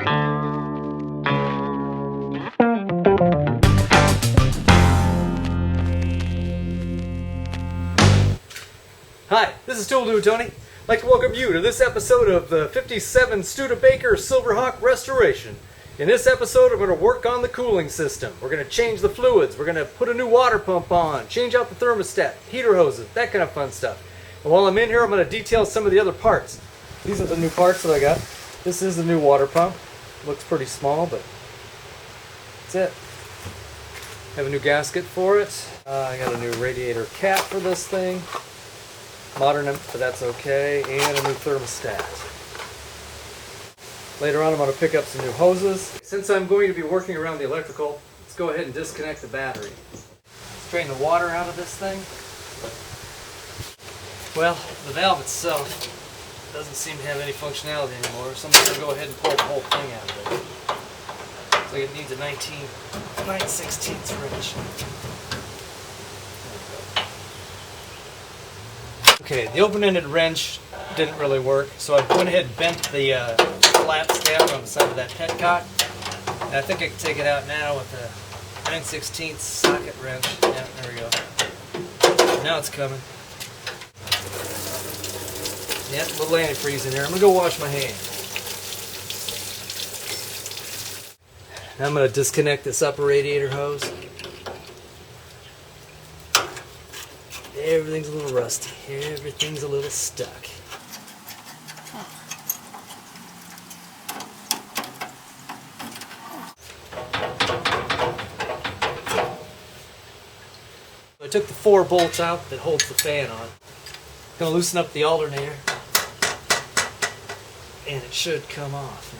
Hi, this is Tool Dude Tony. I'd like to welcome you to this episode of the 57 Studebaker Silver Hawk Restoration. In this episode, I'm going to work on the cooling system. We're going to change the fluids. We're going to put a new water pump on, change out the thermostat, heater hoses, that kind of fun stuff. And while I'm in here, I'm going to detail some of the other parts. These are the new parts that I got. This is the new water pump. Looks pretty small, but that's it. Have a new gasket for it. I got a new radiator cap for this thing. Modern, but that's okay, and a new thermostat. Later on I'm going to pick up some new hoses. Since I'm going to be working around the electrical, let's go ahead and disconnect the battery. Let's drain the water out of this thing. Well, the valve itself doesn't seem to have any functionality anymore, so I'm just going to go ahead and pull the whole thing out of it. Looks like it needs a 9/16 wrench. Okay, the open-ended wrench didn't really work, so I went ahead and bent the flat stab on the side of that petcock. And I think I can take it out now with a 9/16 socket wrench. Yeah, there we go. Now it's coming. Yeah, a little antifreeze in there. I'm going to go wash my hands. Now I'm going to disconnect this upper radiator hose. Everything's a little rusty. Everything's a little stuck. I took the 4 bolts out that holds the fan on. Gonna loosen up the alternator, and it should come off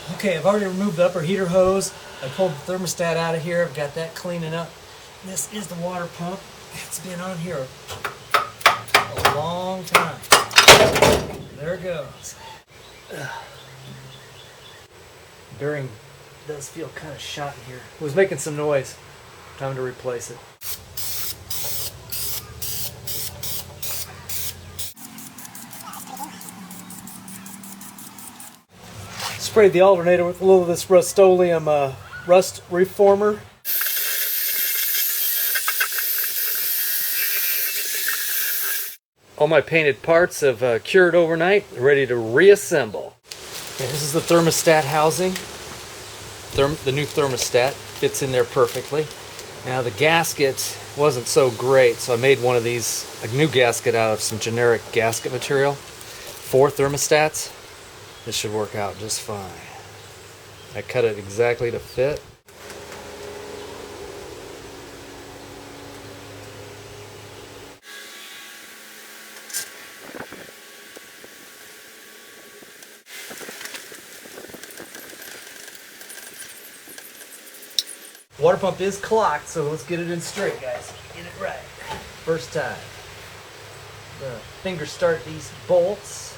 now. Okay, I've already removed the upper heater hose. I pulled the thermostat out of here. I've got that cleaning up. This is the water pump. It's been on here a long time. There it goes. Bearing does feel kind of shot in here. It was making some noise. Time to replace it. Sprayed the alternator with a little of this Rust-Oleum rust reformer. All my painted parts have cured overnight, ready to reassemble. Okay, this is the thermostat housing. The new thermostat fits in there perfectly. Now the gasket wasn't so great, so I made one of these, a new gasket out of some generic gasket material. 4 thermostats. This should work out just fine. I cut it exactly to fit. Water pump is clocked, so let's get it in straight, guys. Get it right. First time. Finger start these bolts.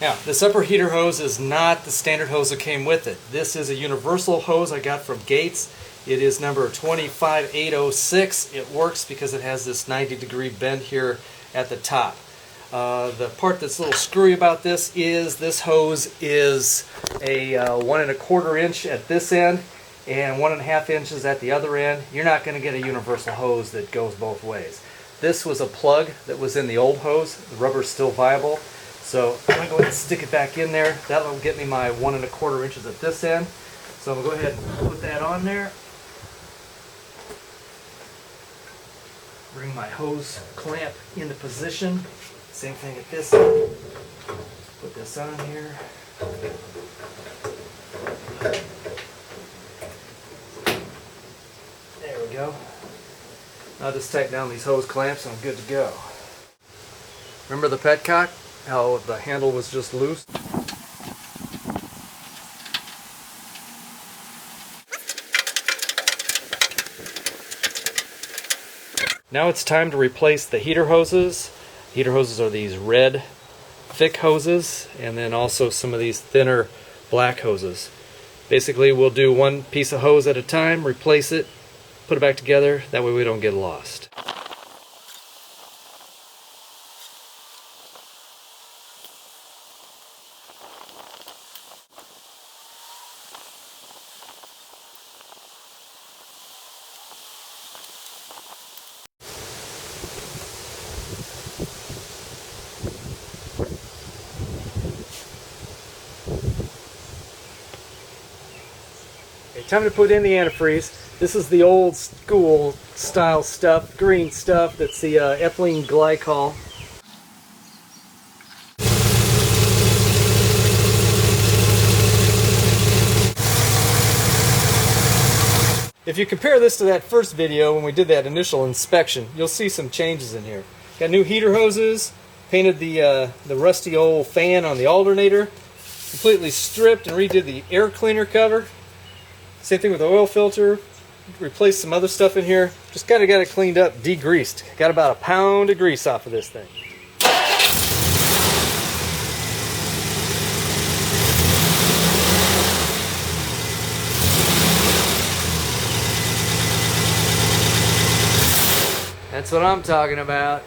Now, this upper heater hose is not the standard hose that came with it. This is a universal hose I got from Gates. It is number 25806. It works because it has this 90-degree bend here at the top. The part that's a little screwy about this hose is a 1 1/4 inch at this end and 1 1/2 inches at the other end. You're not going to get a universal hose that goes both ways. This was a plug that was in the old hose. The rubber's still viable. So I'm going to go ahead and stick it back in there. That'll get me my 1 1/4 inches at this end. So I'm going to go ahead and put that on there. Bring my hose clamp into position. Same thing at this end. Put this on here. There we we go. I'll just tighten down these hose clamps and I'm good to go. Remember the petcock? How the handle was just loose? Now it's time to replace the heater hoses. Heater hoses are these red, thick hoses, and then also some of these thinner black hoses. Basically, we'll do one piece of hose at a time, replace it, put it back together, that way we don't get lost. Okay, time to put in the antifreeze. This is the old school style stuff, green stuff. That's the ethylene glycol. If you compare this to that first video when we did that initial inspection, you'll see some changes in here. Got new heater hoses, painted the rusty old fan on the alternator, completely stripped and redid the air cleaner cover. Same thing with the oil filter, replaced some other stuff in here. Just kind of got it cleaned up, degreased. Got about a pound of grease off of this thing. That's what I'm talking about.